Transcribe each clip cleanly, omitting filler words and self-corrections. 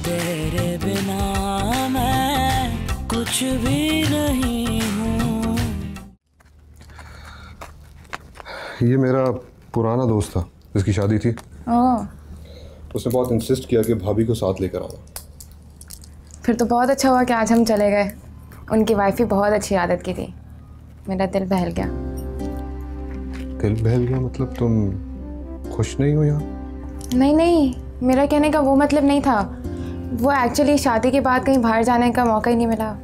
तेरे बिना मैं कुछ भी नहीं हूँ। ये मेरा पुराना दोस्त था जिसकी शादी थी। उसने बहुत इंसिस्ट किया कि भाभी को साथ लेकर आना। फिर तो बहुत अच्छा हुआ कि आज हम चले गए। उनकी वाइफ ही बहुत अच्छी आदत की थी। मेरा दिल बहल गया। दिल बहल गया मतलब तुम खुश नहीं हो यहाँ? नहीं नहीं, मेरा कहने का वो मतलब नहीं था। वो एक्चुअली शादी के बाद कहीं बाहर जाने का मौका ही नहीं मिला,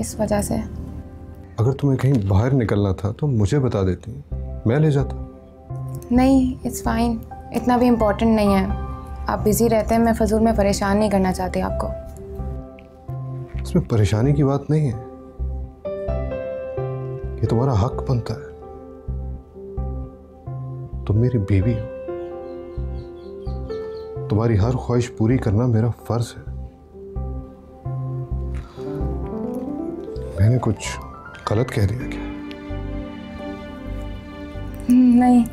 इस वजह से। अगर तुम्हें कहीं बाहर निकलना था तो मुझे बता देती, मैं ले जाता। नहीं, इट्स फाइन, इतना भी इम्पोर्टेंट नहीं है। आप बिजी रहते हैं, मैं फजूल में परेशान नहीं करना चाहती आपको। इसमें परेशानी की बात नहीं है, ये तुम्हारा हक बनता है। तुम मेरी बीवी हो, तुम्हारी हर ख्वाहिश पूरी करना मेरा फर्ज है। मैंने कुछ गलत कह दिया क्या? नहीं,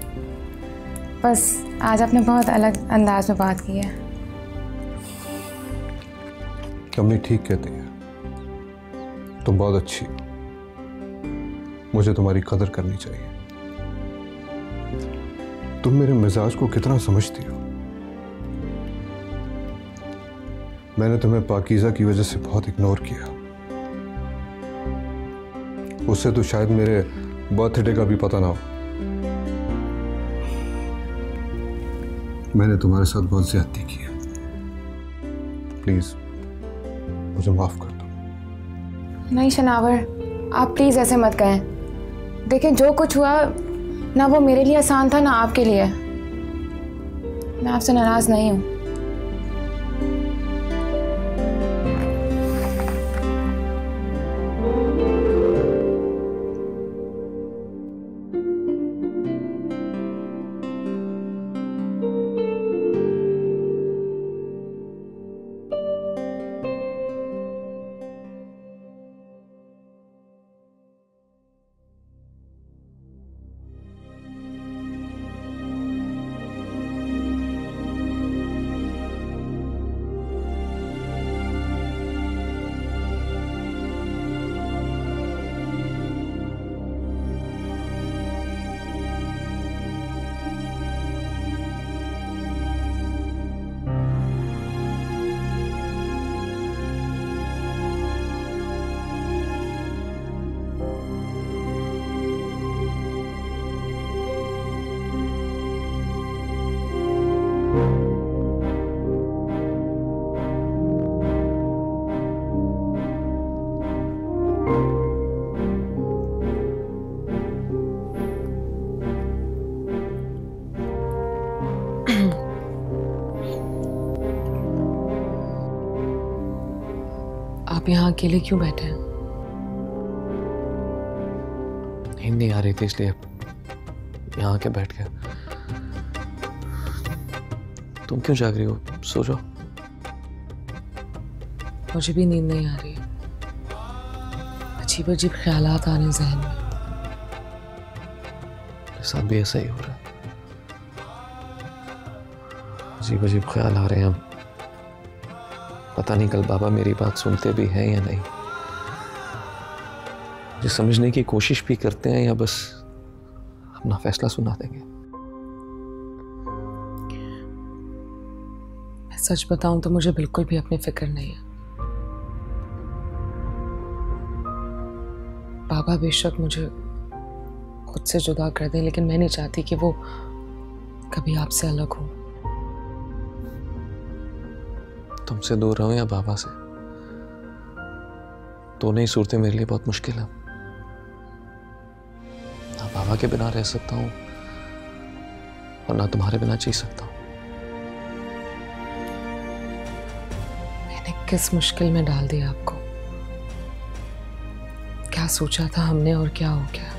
बस आज आपने बहुत अलग अंदाज में बात की है। अम्मी ठीक कहती है, तुम बहुत अच्छी हो, मुझे तुम्हारी कदर करनी चाहिए। तुम मेरे मिजाज को कितना समझती हो। मैंने तुम्हें पाकीज़ा की वजह से बहुत इग्नोर किया। उससे तो शायद मेरे बर्थडे का भी पता ना हो। मैंने तुम्हारे साथ बहुत ज्यादती की है, प्लीज मुझे माफ कर दो। नहीं शनावर, आप प्लीज़ ऐसे मत कहें। देखें, जो कुछ हुआ ना वो मेरे लिए आसान था ना आपके लिए। मैं आपसे नाराज़ नहीं हूँ। आप यहाँ अकेले क्यों बैठे हैं? नींद नहीं आ रही थी इसलिए यहाँ आके बैठ गया। तुम क्यों जाग रही हो? सो जाओ। मुझे भी नींद नहीं आ रही है। अजीब अजीब ख्यालात आ रहे हैं जहन में। मेरे साथ भी ऐसा ही हो रहा है। अजीब अजीब ख्याल आ रहे हैं। पता नहीं कल बाबा मेरी बात सुनते भी हैं या नहीं, जो समझने की कोशिश भी करते हैं या बस अपना फैसला सुना देंगे। मैं सच बताऊं तो मुझे बिल्कुल भी अपनी फिक्र नहीं है। बाबा बेशक मुझे खुद से जुदा कर दें, लेकिन मैं नहीं चाहती कि वो कभी आपसे अलग हो। तुमसे दूर रहूं या बाबा से, दोनों ही सूरतें मेरे लिए बहुत मुश्किल है। ना बाबा के बिना रह सकता हूं और ना तुम्हारे बिना जी सकता हूं। मैंने किस मुश्किल में डाल दिया आपको? क्या सोचा था हमने और क्या हो गया?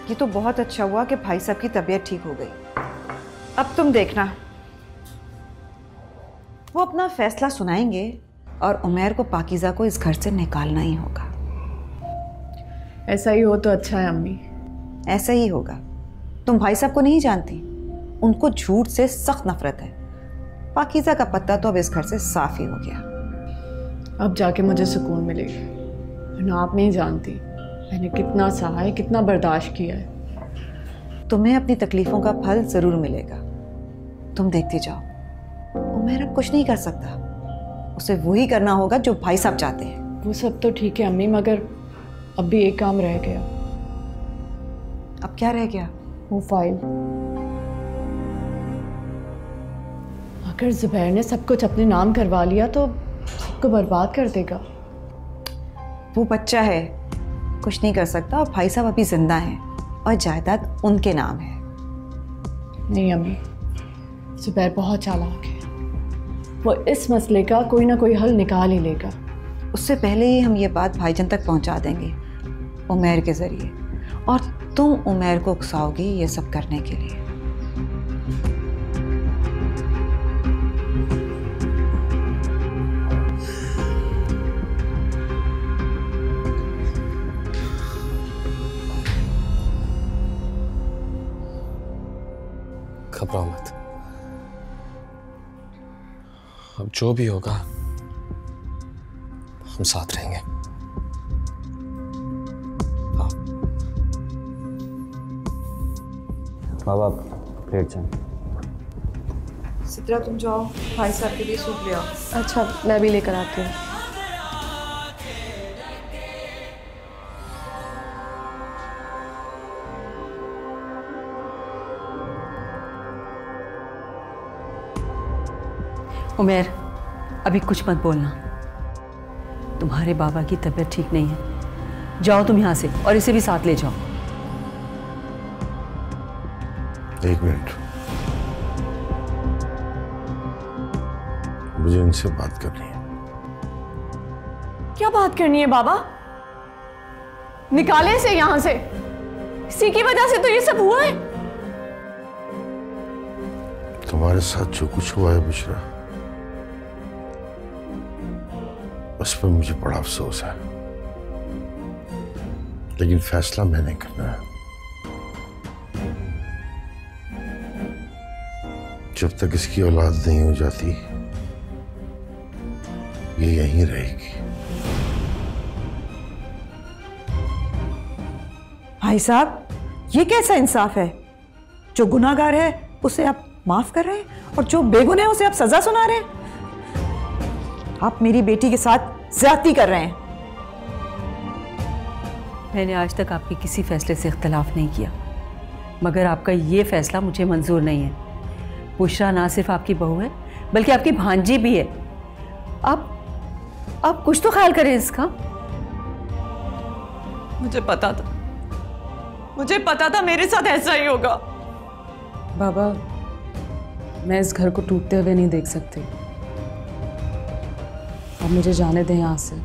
ये तो बहुत अच्छा हुआ कि भाई साहब की तबीयत ठीक हो गई। अब तुम देखना, वो अपना फैसला सुनाएंगे और उमैर को पाकीज़ा को इस घर से निकालना ही होगा। ऐसा ही हो तो अच्छा है अम्मी। ऐसा ही होगा। तुम भाई साहब को नहीं जानती, उनको झूठ से सख्त नफरत है। पाकीज़ा का पत्ता तो अब इस घर से साफ ही हो गया। अब जाके मुझे सुकून मिलेगा, वरना आप नहीं जानती मैंने कितना सहा है, कितना बर्दाश्त किया है। तुम्हें अपनी तकलीफों का फल जरूर मिलेगा, तुम देखते जाओ। उमैर अब कुछ नहीं कर सकता, उसे वही करना होगा जो भाई साहब चाहते हैं। वो सब तो ठीक है अम्मी, मगर अब भी एक काम रह गया। अब क्या रह गया? वो फाइल। अगर जुबैर ने सब कुछ अपने नाम करवा लिया तो सबको बर्बाद कर देगा। वो बच्चा है, कुछ नहीं कर सकता, और भाई साहब अभी जिंदा हैं और जायदाद उनके नाम है। नहीं अम्मी, जुबैर बहुत चालाक है, वो इस मसले का कोई ना कोई हल निकाल ही लेगा। उससे पहले ही हम ये बात भाईजान तक पहुंचा देंगे उमैर के जरिए, और तुम उमैर को उकसाओगी ये सब करने के लिए। घबराओ मत, अब जो भी होगा हम साथ रहेंगे। हाँ। बाबा प्लेट चाय। सिद्रा तुम जाओ, भाई साहब के लिए सूप ले आओ। अच्छा, मैं भी लेकर आती हूँ। उमैर, अभी कुछ मत बोलना, तुम्हारे बाबा की तबीयत ठीक नहीं है। जाओ तुम यहाँ से, और इसे भी साथ ले जाओ। एक मिनट, मुझे इनसे बात करनी है। क्या बात करनी है बाबा? निकाले इसे यहाँ से, इसी की वजह से तो ये सब हुआ है। तुम्हारे साथ जो कुछ हुआ है बुशरा, उस पर मुझे बड़ा अफसोस है, लेकिन फैसला मैंने करना है। जब तक इसकी औलाद नहीं हो जाती ये यहीं रहेगी। भाई साहब, ये कैसा इंसाफ है? जो गुनाहगार है उसे आप माफ कर रहे हैं, और जो बेगुनाह है उसे आप सजा सुना रहे हैं। आप मेरी बेटी के साथ ज्यादती कर रहे हैं। मैंने आज तक आपके किसी फैसले से इख्तलाफ नहीं किया, मगर आपका ये फैसला मुझे मंजूर नहीं है। बुशरा ना सिर्फ आपकी बहू है, बल्कि आपकी भांजी भी है। आप कुछ तो ख्याल करें इसका। मुझे पता था मेरे साथ ऐसा ही होगा। बाबा, मैं इस घर को टूटते हुए नहीं देख सकती। अब मुझे जाने दें यहाँ से,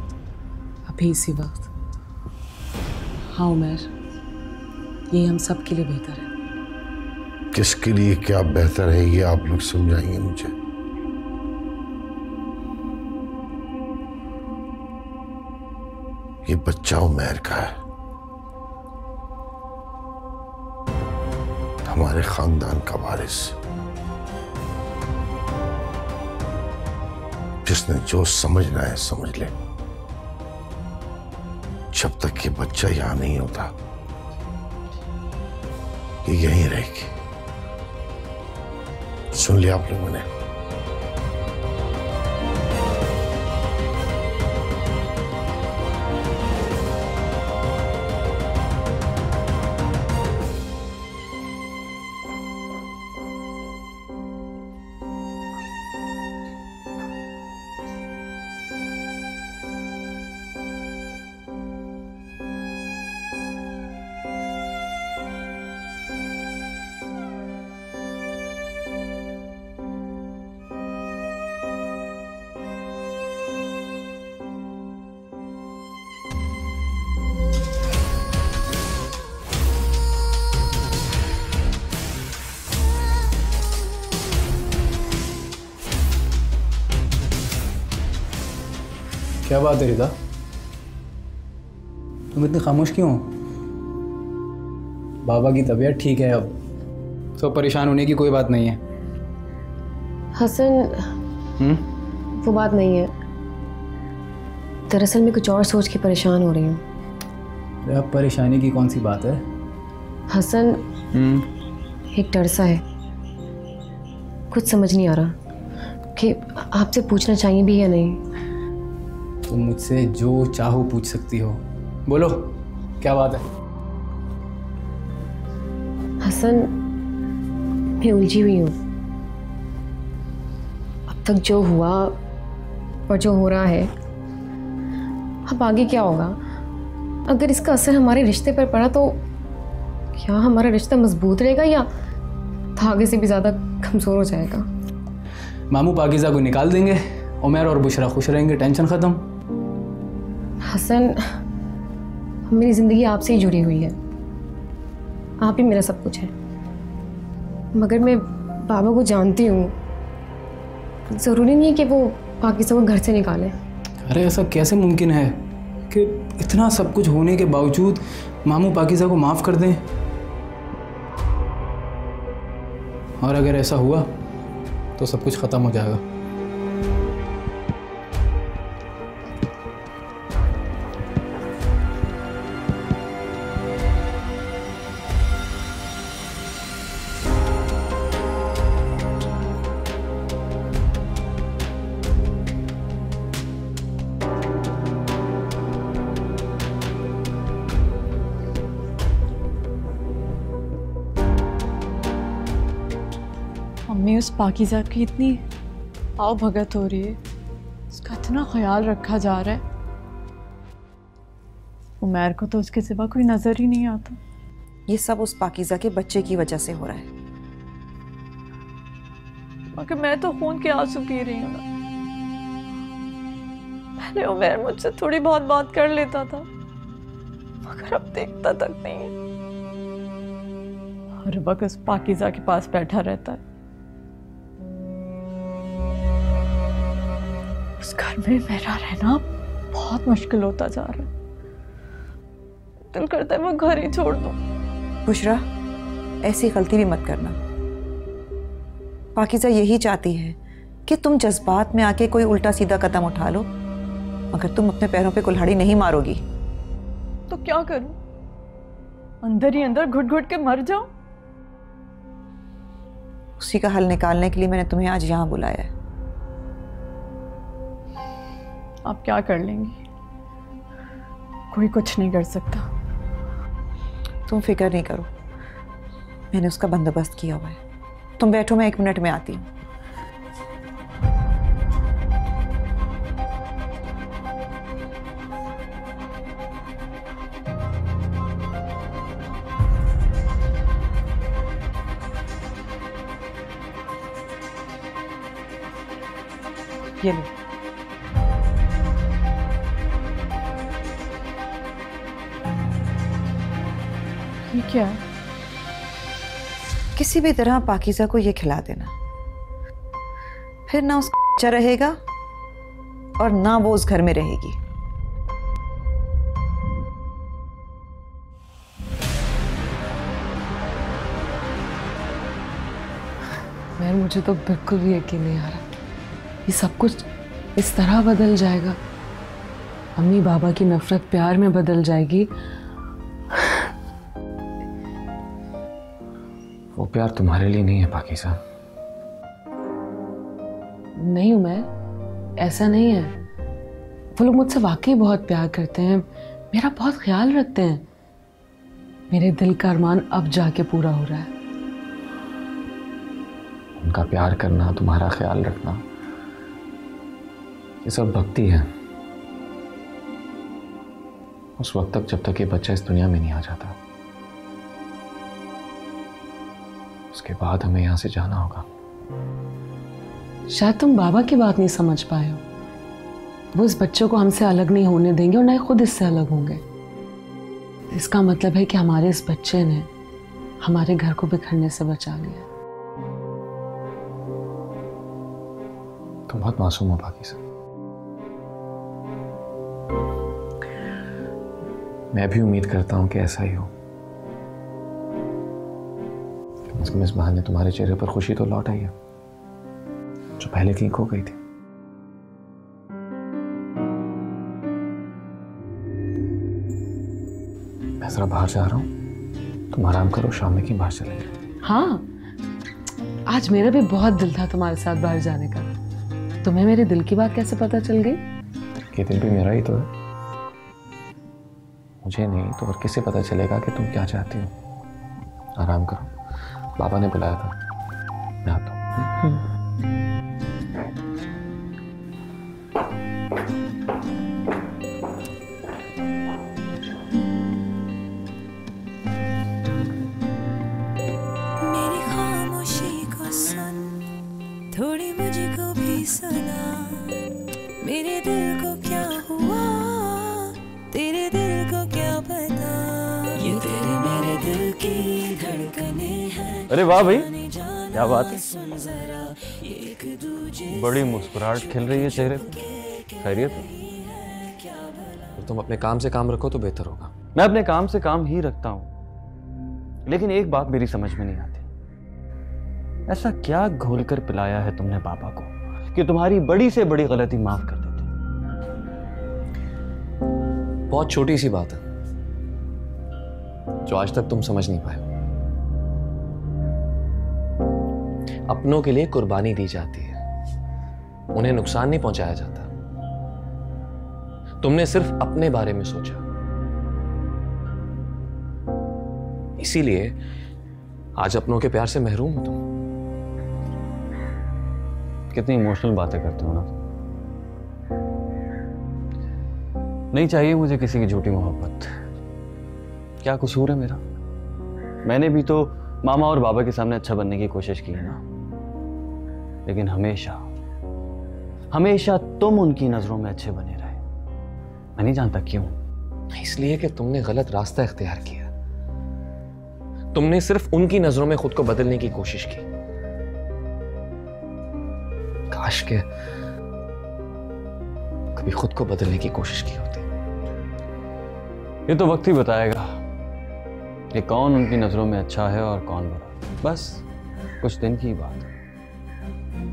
अभी इसी वक्त। हाँ उमैर, ये हम सब के लिए बेहतर है। किसके लिए क्या बेहतर है ये आप लोग समझाएंगे मुझे। ये बच्चा उमैर का है, हमारे खानदान का वारिस, जिसने जो समझना है समझ ले। जब तक ये बच्चा यहां नहीं होता ये यहीं रहेगी। सुन लिया आप लोगों ने? क्या बात है रिदा, तुम इतनी खामोश क्यों हो? बाबा की तबीयत ठीक है अब, तो परेशान होने की कोई बात नहीं है। हसन, वो बात नहीं है। दरअसल मैं कुछ और सोच के परेशान हो रही हूँ। अरे अब परेशानी की कौन सी बात है? हसन, एक डर सा है, कुछ समझ नहीं आ रहा कि आपसे पूछना चाहिए भी या नहीं। तुम मुझसे जो चाहो पूछ सकती हो, बोलो क्या बात है? हसन, मैं उलझी हुई हूँ। अब तक जो हुआ और जो हो रहा है, अब आगे क्या होगा? अगर इसका असर हमारे रिश्ते पर पड़ा तो क्या हमारा रिश्ता मजबूत रहेगा या धागे से भी ज़्यादा कमज़ोर हो जाएगा? मामू पाकीज़ा को निकाल देंगे, उमर और बुशरा खुश रहेंगे, टेंशन ख़त्म। हसन, मेरी ज़िंदगी आपसे ही जुड़ी हुई है, आप ही मेरा सब कुछ है। मगर मैं बाबा को जानती हूँ, ज़रूरी नहीं है कि वो पाकीज़ा को घर से निकालें। अरे ऐसा कैसे मुमकिन है कि इतना सब कुछ होने के बावजूद मामू पाकीज़ा को माफ़ कर दें? और अगर ऐसा हुआ तो सब कुछ ख़त्म हो जाएगा। मम्मी, उस पाकीज़ा की इतनी आओ भगत हो रही है, उसका इतना ख्याल रखा जा रहा है। उमर को तो उसके सिवा कोई नजर ही नहीं आता। ये सब उस पाकीज़ा के बच्चे की वजह से हो रहा है। मगर मैं तो खून के आंसू पी रही हूँ ना। पहले उमर मुझसे थोड़ी बहुत बात कर लेता था, मगर अब देखता तक नहीं है। हर वक्त उस पाकीज़ा के पास बैठा रहता है। उस घर में मेरा रहना बहुत मुश्किल होता जा रहा है। दिल करता है मैं घर ही छोड़ दूं। बुशरा, ऐसी गलती भी मत करना। पाकीज़ा यही चाहती है कि तुम जज्बात में आके कोई उल्टा सीधा कदम उठा लो, मगर तुम अपने पैरों पे कुल्हाड़ी नहीं मारोगी। तो क्या करूं? अंदर ही अंदर घुट घुट के मर जाऊं? उसी का हल निकालने के लिए मैंने तुम्हें आज यहाँ बुलाया है। आप क्या कर लेंगी? कोई कुछ नहीं कर सकता। तुम फिक्र नहीं करो, मैंने उसका बंदोबस्त किया हुआ है। तुम बैठो, मैं 1 मिनट में आती हूँ। ये लो। ये क्या है? किसी भी तरह पाकीज़ा को ये खिला देना, फिर ना उसका बच्चा रहेगा और ना वो उस घर में रहेगी। मैं मुझे तो बिल्कुल भी यकीन नहीं आ रहा ये सब कुछ इस तरह बदल जाएगा। अम्मी बाबा की नफरत प्यार में बदल जाएगी। वो प्यार तुम्हारे लिए नहीं है पाकीज़ा। नहीं हूं मैं, ऐसा नहीं है। वो लोग मुझसे वाकई बहुत प्यार करते हैं, मेरा बहुत ख्याल रखते हैं। मेरे दिल का अरमान अब जाके पूरा हो रहा है। उनका प्यार करना, तुम्हारा ख्याल रखना, ये सब भक्ति है। उस वक्त तक जब तक ये बच्चा इस दुनिया में नहीं आ जाता, उसके बाद हमें यहां से जाना होगा। शायद तुम बाबा की बात नहीं समझ पाए हो। वो इस बच्चे को हमसे अलग नहीं होने देंगे और ना ही खुद इससे अलग होंगे। इसका मतलब है कि हमारे इस बच्चे ने हमारे घर को बिखरने से बचा लिया। तुम बहुत मासूम हो पाकीज़ा। मैं भी उम्मीद करता हूं कि ऐसा ही हो। कम से कम इस बहाने तुम्हारे चेहरे पर खुशी तो लौट आई है जो पहले कहीं खो गई थी। मैं जरा बाहर जा रहा हूं, तुम आराम करो, शाम में कहीं बाहर चलेंगे। हाँ, आज मेरा भी बहुत दिल था तुम्हारे साथ बाहर जाने का। तुम्हें मेरे दिल की बात कैसे पता चल गई? ये दिल भी मेरा ही तो है। मुझे नहीं तो और किसे पता चलेगा कि तुम क्या चाहती हो। आराम करो, बाबा ने बुलाया था, मैं आता हूँ। मेरी खामोशी को सुन, थोड़ी मुझको भी सुना। मेरे दिल को क्या हुआ, तेरे दिल को क्या पता। ये तेरे मेरे दिल की धड़कने हैं। अरे वाह भाई, क्या बात है, बड़ी मुस्कुराहट खिल रही है चेहरे पे। खैरियत है? तो तुम अपने काम से काम रखो तो बेहतर होगा। मैं अपने काम से काम ही रखता हूँ, लेकिन एक बात मेरी समझ में नहीं आती। ऐसा क्या घोल कर पिलाया है तुमने पापा को कि तुम्हारी बड़ी से बड़ी गलती माफ कर देते? बहुत छोटी सी बात है जो आज तक तुम समझ नहीं पाए। अपनों के लिए कुर्बानी दी जाती है, उन्हें नुकसान नहीं पहुंचाया जाता। तुमने सिर्फ अपने बारे में सोचा, इसीलिए आज अपनों के प्यार से महरूम हो तुम। कितनी इमोशनल बातें करते हो ना। नहीं चाहिए मुझे किसी की झूठी मोहब्बत। क्या कसूर है मेरा? मैंने भी तो मामा और बाबा के सामने अच्छा बनने की कोशिश की है ना, लेकिन हमेशा हमेशा तुम उनकी नजरों में अच्छे बने रहे। मैं नहीं जानता क्यों। इसलिए कि तुमने गलत रास्ता इख्तियार किया। तुमने सिर्फ उनकी नजरों में खुद को बदलने की कोशिश की। काश के कभी खुद को बदलने की कोशिश की होती। ये तो वक्त ही बताएगा कि कौन उनकी नजरों में अच्छा है और कौन बुरा। बस कुछ दिन की बात है।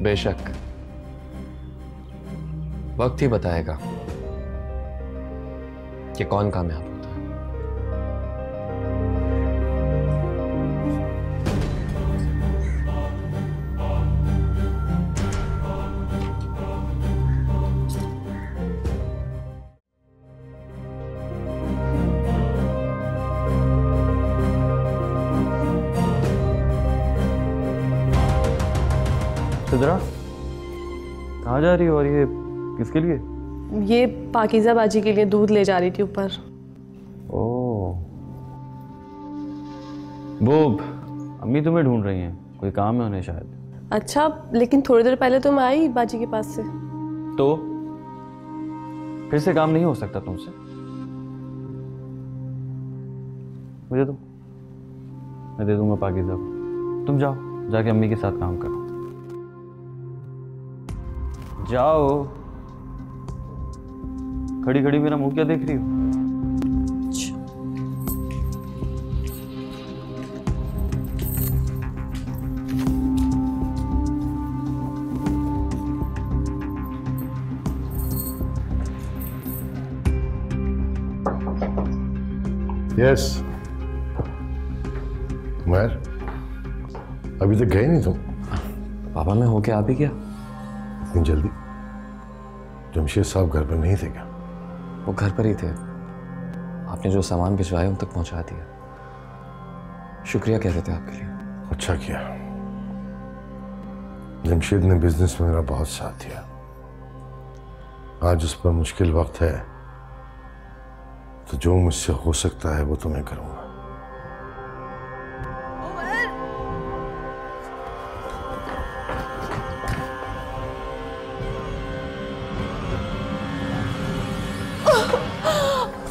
बेशक वक्त ही बताएगा कि कौन कामयाब होता है। सिद्रा, कहाँ जा रही हो और ये किसके लिए? ये पाकीज़ा बाजी के लिए दूध ले जा रही थी ऊपर। ओह, वो अम्मी तुम्हें ढूंढ रही हैं, कोई काम है उन्हें शायद। अच्छा, लेकिन थोड़ी देर पहले तो मैं आई बाजी के पास से। तो फिर से काम नहीं हो सकता तुमसे? मुझे दो, मैं दे दूंगा पाकीज़ा को। तुम जाओ, जाके अम्मी के साथ काम करो। जाओ। खड़ी खड़ी मेरा मुंह क्या देख रही हो? यस उमर, अभी तक गए नहीं तुम? पापा मैं होके आ भी गया। इतनी जल्दी? जमशेद साहब घर पर नहीं थे क्या? वो घर पर ही थे, आपने जो सामान भिजवाया उन तक पहुंचा दिया। शुक्रिया कहते थे आपके लिए। अच्छा किया, जमशेद ने बिजनेस में मेरा बहुत साथ दिया। आज उस पर मुश्किल वक्त है, तो जो मुझसे हो सकता है वो तो मैं करूंगा।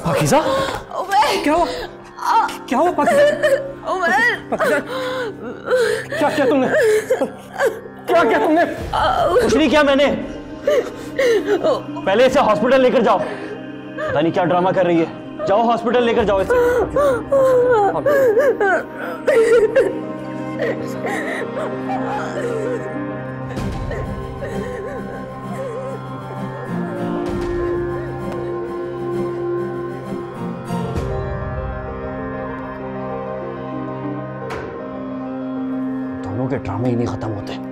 पाकीज़ा, क्या हुआ? क्या हुआ पाकीज़ा? पाकीज़ा, क्या किया तुमने? क्या किया तुमने? कुछ नहीं किया मैंने। पहले इसे हॉस्पिटल लेकर जाओ। पता नहीं क्या ड्रामा कर रही है। जाओ हॉस्पिटल लेकर जाओ इसे। दोनों के ड्रामे ही नहीं खत्म होते।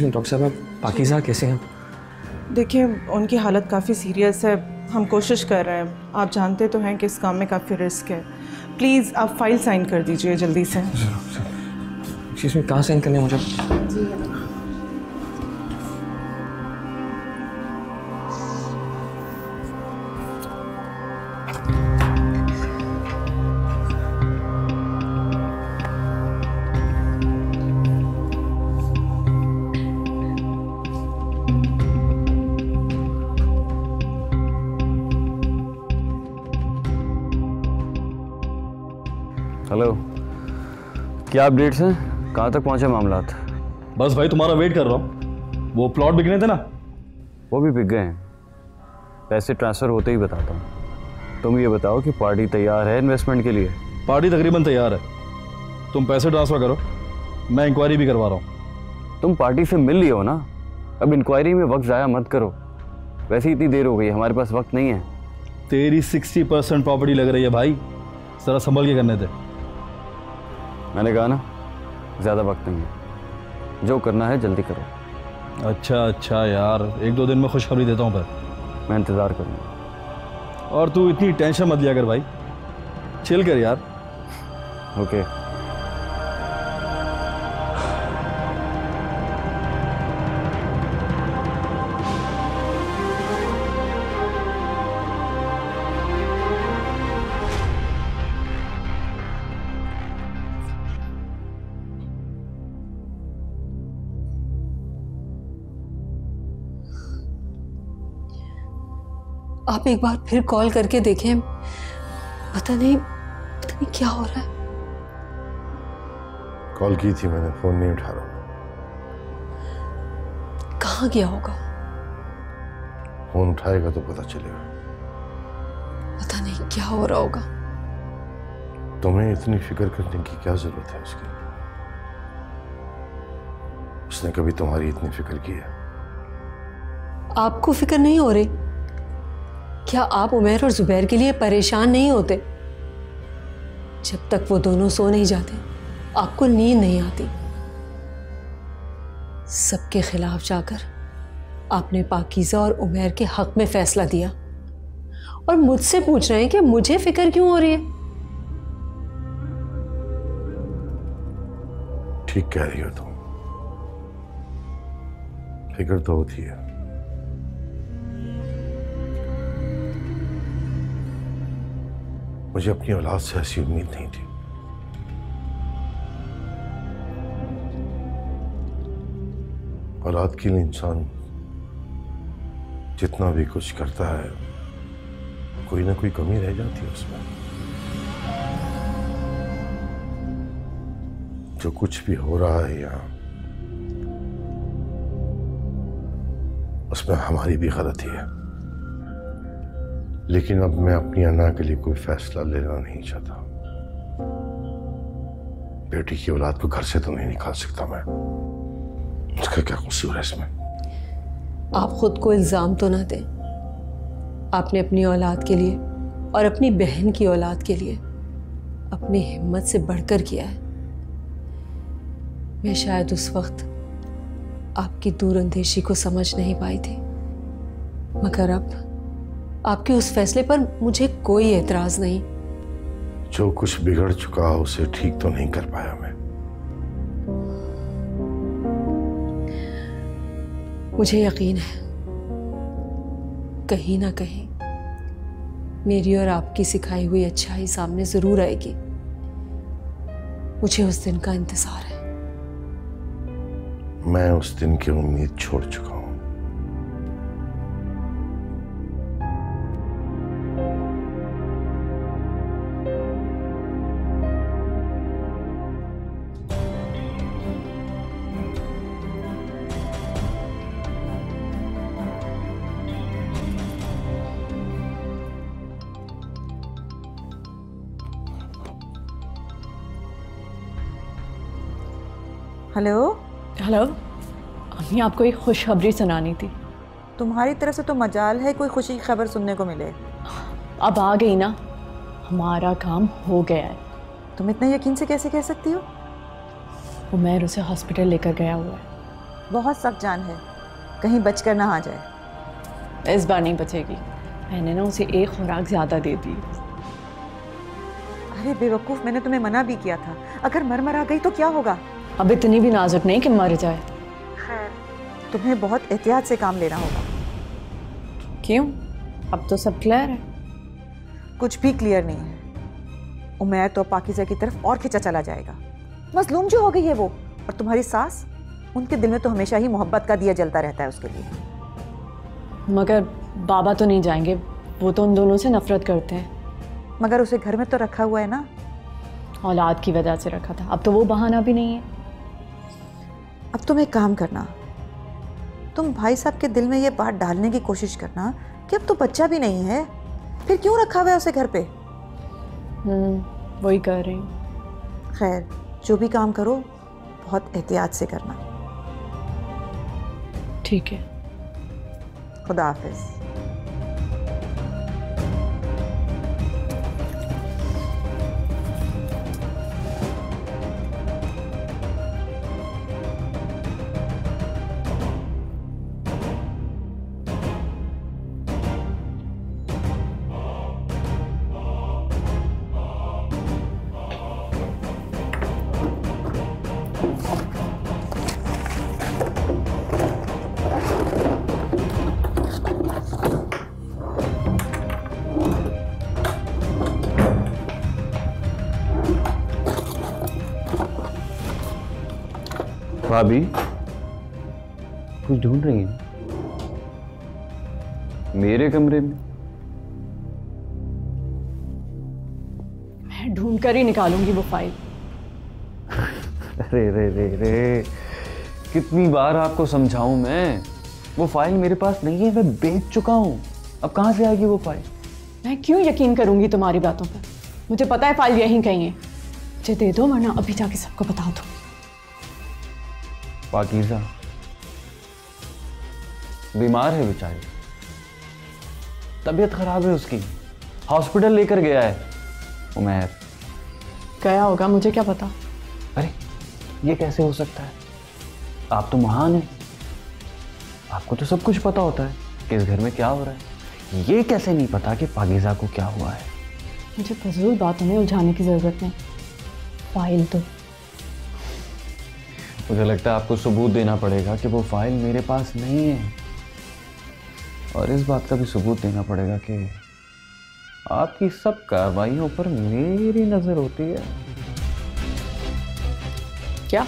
डॉक्टर साहब, पाकीज़ा कैसे हैं? देखिए, उनकी हालत काफ़ी सीरियस है। हम कोशिश कर रहे हैं। आप जानते तो हैं कि इस काम में काफ़ी रिस्क है। प्लीज़ आप फाइल साइन कर दीजिए जल्दी से। एक्सक्यूज़ मी, कहाँ साइन करने हैं मुझे? हेलो, क्या अपडेट्स हैं? कहाँ तक पहुँचे मामलात? बस भाई तुम्हारा वेट कर रहा हूँ। वो प्लॉट बिकने थे ना, वो भी बिक गए हैं। पैसे ट्रांसफ़र होते ही बताता हूँ। तुम ये बताओ कि पार्टी तैयार है इन्वेस्टमेंट के लिए? पार्टी तकरीबन तैयार है। तुम पैसे ट्रांसफ़र करो, मैं इंक्वायरी भी करवा रहा हूँ। तुम पार्टी से मिल लियो ना, अब इंक्वायरी में वक्त ज़ाया मत करो। वैसे ही इतनी देर हो गई, हमारे पास वक्त नहीं है। तेरी 60% प्रॉपर्टी लग रही है भाई, ज़रा संभल के करने थे। मैंने कहा ना, ज़्यादा वक्त नहीं है। जो करना है जल्दी करो। अच्छा यार, 1-2 दिन में खुशखबरी देता हूँ। फिर मैं इंतज़ार करूँगा। और तू इतनी टेंशन मत लिया कर भाई, चिल कर यार। ओके। आप एक बार फिर कॉल करके देखें, पता नहीं क्या हो रहा है। कॉल की थी मैंने, फोन नहीं उठा रहा। कहाँ गया होगा? फोन उठाएगा तो पता चलेगा। पता नहीं क्या हो रहा होगा। तुम्हें इतनी फिक्र करने की क्या जरूरत है उसकी? उसने कभी तुम्हारी इतनी फिक्र की है? आपको फिक्र नहीं हो रही? क्या आप उमैर और जुबैर के लिए परेशान नहीं होते? जब तक वो दोनों सो नहीं जाते आपको नींद नहीं आती। सबके खिलाफ जाकर आपने पाकीज़ा और उमैर के हक में फैसला दिया और मुझसे पूछ रहे हैं कि मुझे फिक्र क्यों हो रही है? ठीक कह रही हो तुम, फिक्र तो होती है। मुझे अपनी औलाद से ऐसी उम्मीद नहीं थी। औलाद के लिए इंसान जितना भी कुछ करता है, कोई ना कोई कमी रह जाती है उसमें। जो कुछ भी हो रहा है यहाँ, उसमें हमारी भी गलती है। लेकिन अब मैं अपनी अन्ना के लिए कोई फैसला लेना नहीं चाहता। बेटी की औलाद को घर से तो नहीं निकाल सकता मैं। उसका क्या कसूर है इसमें? आप खुद को इल्ज़ाम तो ना दें। आपने अपनी औलाद के लिए और अपनी बहन की औलाद के लिए अपनी हिम्मत से बढ़कर किया है। मैं शायद उस वक्त आपकी दूरअंदेशी को समझ नहीं पाई थी, मगर अब आपके उस फैसले पर मुझे कोई एतराज नहीं। जो कुछ बिगड़ चुका उसे ठीक तो नहीं कर पाया मैं। मुझे यकीन है कहीं ना कहीं मेरी और आपकी सिखाई हुई अच्छाई सामने जरूर आएगी। मुझे उस दिन का इंतजार है। मैं उस दिन की उम्मीद छोड़ चुका हूं। हेलो हेलो, अम्मी आपको एक खुशखबरी सुनानी थी। तुम्हारी तरफ से तो मजाल है कोई खुशी की खबर सुनने को मिले। अब आ गई ना, हमारा काम हो गया है। तुम इतने यकीन से कैसे कह सकती हो? उमैर उसे हॉस्पिटल लेकर गया हुआ है। बहुत सख्त जान है, कहीं बचकर ना आ जाए। इस बार नहीं बचेगी, मैंने ना उसे एक खुराक ज़्यादा दे दी। अरे बेवकूफ़, मैंने तुम्हें मना भी किया था। अगर मर आ गई तो क्या होगा? अब इतनी भी नाजुक नहीं कि मर जाए। खैर, तुम्हें बहुत एहतियात से काम लेना होगा। क्यों? अब तो सब क्लियर है। कुछ भी क्लियर नहीं है। उमैर तो पाकीज़ा की तरफ और खिंचा चला जाएगा। मजलूम जो हो गई है वो, और तुम्हारी सास, उनके दिल में तो हमेशा ही मोहब्बत का दिया जलता रहता है उसके लिए। मगर बाबा तो नहीं जाएंगे, वो तो उन दोनों से नफरत करते हैं। मगर उसे घर में तो रखा हुआ है ना। औलाद की वजह से रखा था, अब तो वो बहाना भी नहीं है। अब तुम एक काम करना, तुम भाई साहब के दिल में ये बात डालने की कोशिश करना कि अब तो बच्चा भी नहीं है, फिर क्यों रखा हुआ है उसे घर पे। वही कर रही हूँ। खैर, जो भी काम करो बहुत एहतियात से करना। ठीक है, खुदा हाफिज। भाभी कुछ ढूंढ रही हैं मेरे कमरे में? मैं ढूंढ कर ही निकालूंगी वो फाइल। रे रे रे रे, कितनी बार आपको समझाऊं मैं? वो फाइल मेरे पास नहीं है, मैं बेच चुका हूं। अब कहां से आएगी वो फाइल? मैं क्यों यकीन करूंगी तुम्हारी बातों पर? मुझे पता है फाइल यहीं कहीं है। मुझे दे दो, वरना अभी जाके सबको बता दो। पाकीज़ा बीमार है बेचारी, तबीयत खराब है उसकी, हॉस्पिटल लेकर गया है उमैर। गया होगा, मुझे क्या पता। अरे ये कैसे हो सकता है? आप तो महान हैं, आपको तो सब कुछ पता होता है कि इस घर में क्या हो रहा है। ये कैसे नहीं पता कि पाकीज़ा को क्या हुआ है? मुझे फजूल बातों में उलझाने की जरूरत नहीं। फाइल तो मुझे लगता है आपको सबूत देना पड़ेगा कि वो फाइल मेरे पास नहीं है, और इस बात का भी सबूत देना पड़ेगा कि आपकी सब कार्रवाइयों पर मेरी नजर होती है। क्या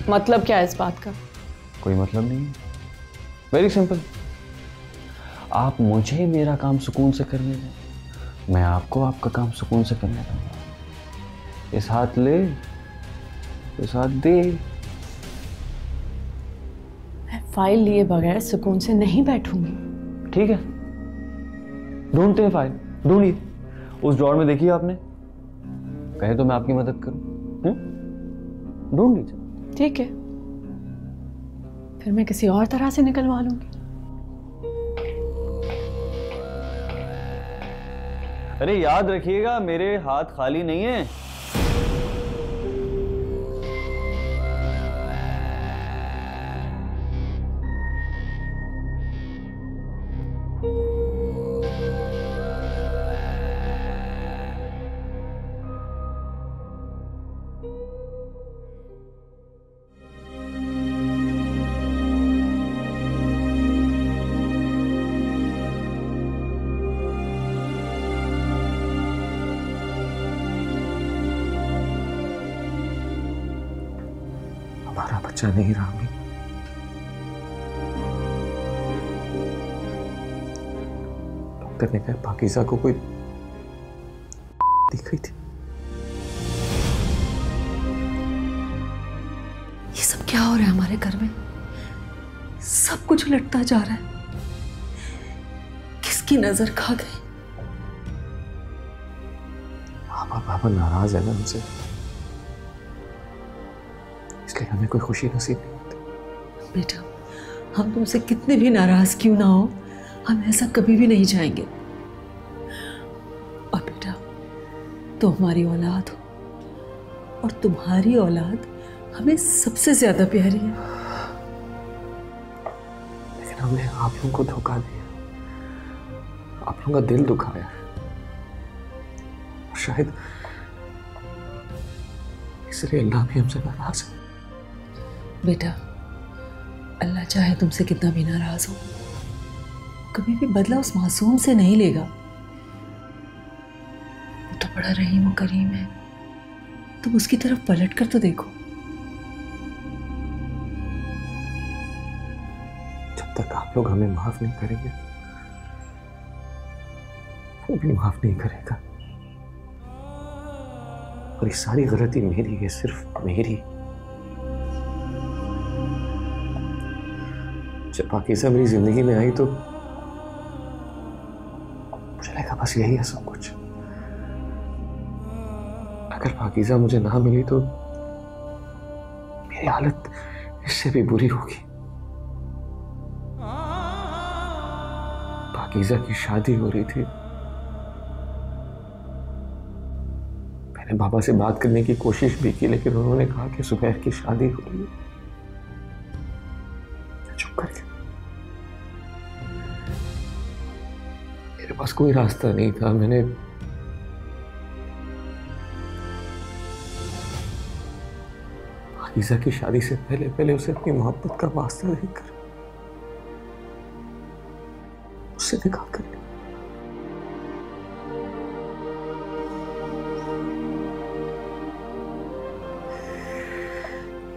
मतलब? क्या है इस बात का? कोई मतलब नहीं है, वेरी सिंपल। आप मुझे मेरा काम सुकून से करने दें, मैं आपको आपका काम सुकून से करने दूंगा। इस हाथ ले, इस हाथ दे। मैं फाइल लिए बगैर सुकून से नहीं बैठूंगी। ठीक है, ढूंढते हैं फाइल। ढूंढिए, उस ड्रॉर में देखिए आपने, कहे तो मैं आपकी मदद करूं। ढूंढ लीजिए। ठीक है, फिर मैं किसी और तरह से निकलवा लूंगी। अरे याद रखिएगा, मेरे हाथ खाली नहीं है। बच्चा नहीं रहा मैं। डॉक्टर ने कहा पाकीज़ा को कोई दिख गई थी। ये सब क्या हो रहा है हमारे घर में? सब कुछ उलटता जा रहा है। किसकी नजर खा गई? पापा नाराज है ना हमसे, इसलिए हमें कोई खुशी नसीब नहीं होती। बेटा, हम तुमसे कितने भी नाराज क्यों ना हो, हम ऐसा कभी भी नहीं चाहेंगे। और बेटा, तुम हमारी औलाद हो और तुम्हारी औलाद हमें सबसे ज्यादा प्यारी है। लेकिन हमने आप लोगों को धोखा दिया, आप लोगों का दिल दुखाया है, और शायद इसलिए अल्लाह भी हमसे नाराज है। बेटा, अल्लाह चाहे तुमसे कितना भी नाराज हो, कभी भी बदला उस मासूम से नहीं लेगा। वो तो बड़ा रहीम और करीम है, तुम उसकी तरफ पलट कर तो देखो। जब तक आप लोग हमें माफ नहीं करेंगे, वो भी माफ नहीं करेगा। और ये सारी गलती मेरी है, सिर्फ मेरी। जब पाकीज़ा मेरी जिंदगी में आई तो मुझे लगा बस यही है सब कुछ। अगर पाकीज़ा मुझे ना मिली तो मेरी हालत इससे भी बुरी होगी। पाकीज़ा की शादी हो रही थी, मैंने बाबा से बात करने की कोशिश भी की, लेकिन उन्होंने कहा कि सुबैर की शादी हो रही है। चुप कर गया। मेरे पास कोई रास्ता नहीं था। मैंने पाकीज़ा की शादी से पहले उसे अपनी मोहब्बत का वास्ता देकर उससे निकाह कर लिया।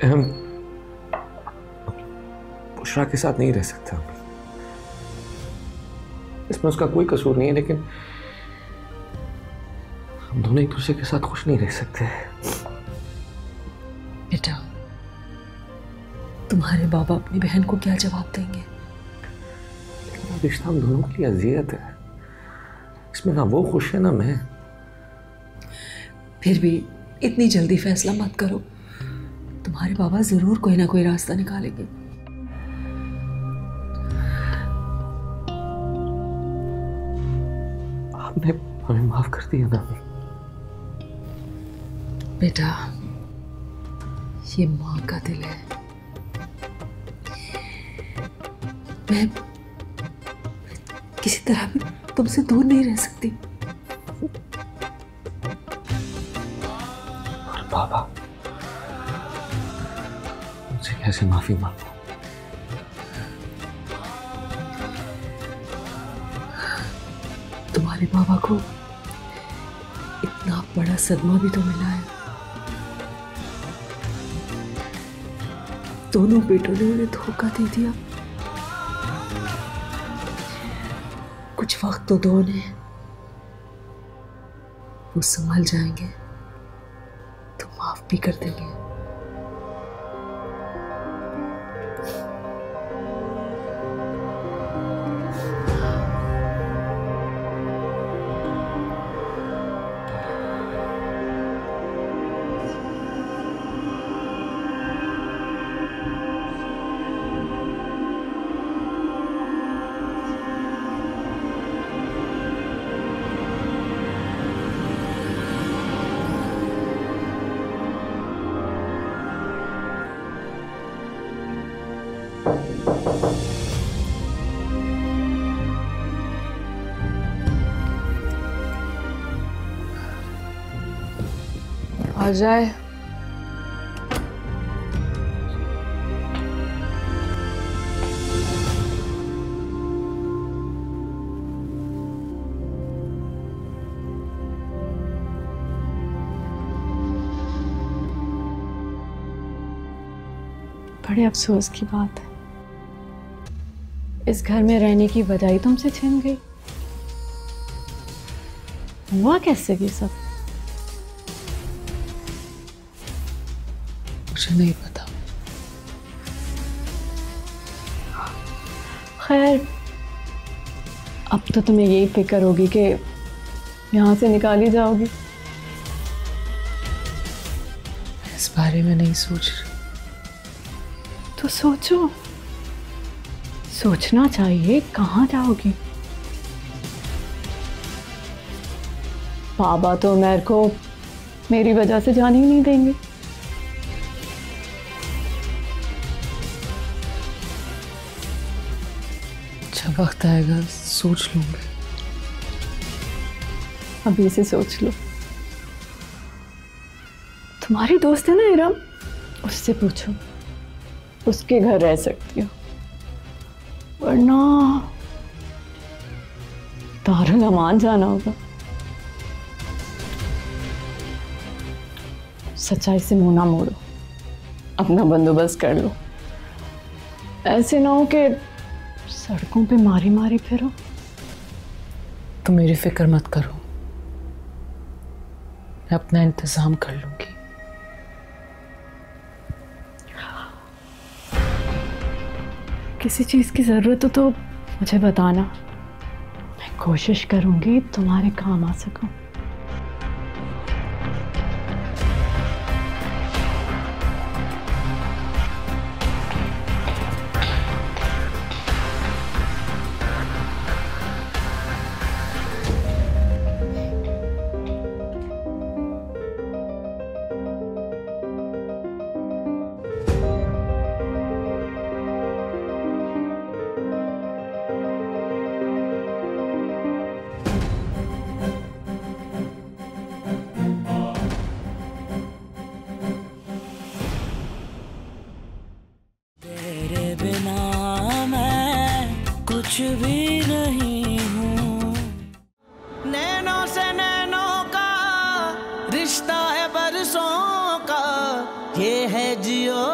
हम बुशरा के साथ नहीं रह सकता, इसमें उसका कोई कसूर नहीं है, लेकिन हम दोनों एक दूसरे के साथ खुश नहीं रह सकते। बेटा, तुम्हारे बाबा अपनी बहन को क्या जवाब देंगे? लेकिन वो रिश्ता हम दोनों के लिए अजियत है, इसमें ना वो खुश है ना मैं। फिर भी इतनी जल्दी फैसला मत करो, तुम्हारे बाबा जरूर कोई ना कोई रास्ता निकालेंगे। आपने हमें माफ कर दिया ना बेटा, ये माँ का दिल है। मैं किसी तरह भी तुमसे दूर नहीं रह सकती। और बाबा, उनसे कैसे माफी मांगू? तुम्हारे बाबा को इतना बड़ा सदमा भी तो मिला है। दोनों बेटों ने उन्हें धोखा दे दिया। कुछ वक्त तो दो ने, वो संभल जाएंगे तो माफ भी कर देंगे। आ जाए। बड़े अफसोस की बात है, इस घर में रहने की वजह ही तुमसे छिन गई। हुआ कैसे ये सब? मुझे नहीं पता। खैर, अब तो तुम्हें यही फिक्र होगी कि यहाँ से निकाली जाओगी। इस बारे में नहीं सोच रही। तो सोचो, सोचना चाहिए। कहाँ जाओगी? बाबा तो उमैर को मेरी वजह से जाने ही नहीं देंगे। जब वक्त आएगा सोच लूंगी। अभी से सोच लो। तुम्हारी दोस्त है ना इरम, उससे पूछो, उसके घर रह सकती हो, वरना दारुल अमान जाना होगा। सच्चाई से मुंह ना मोड़ो, अपना बंदोबस्त कर लो। ऐसे ना हो कि सड़कों पे मारी मारी फिरो। तुम मेरी फिक्र मत करो, मैं अपना इंतजाम कर लूंगी। किसी चीज की जरूरत हो तो मुझे बताना, मैं कोशिश करूंगी तुम्हारे काम आ सकूं। कुछ भी नहीं हूँ। नैनों से नैनों का रिश्ता है बरसों का, ये है जियो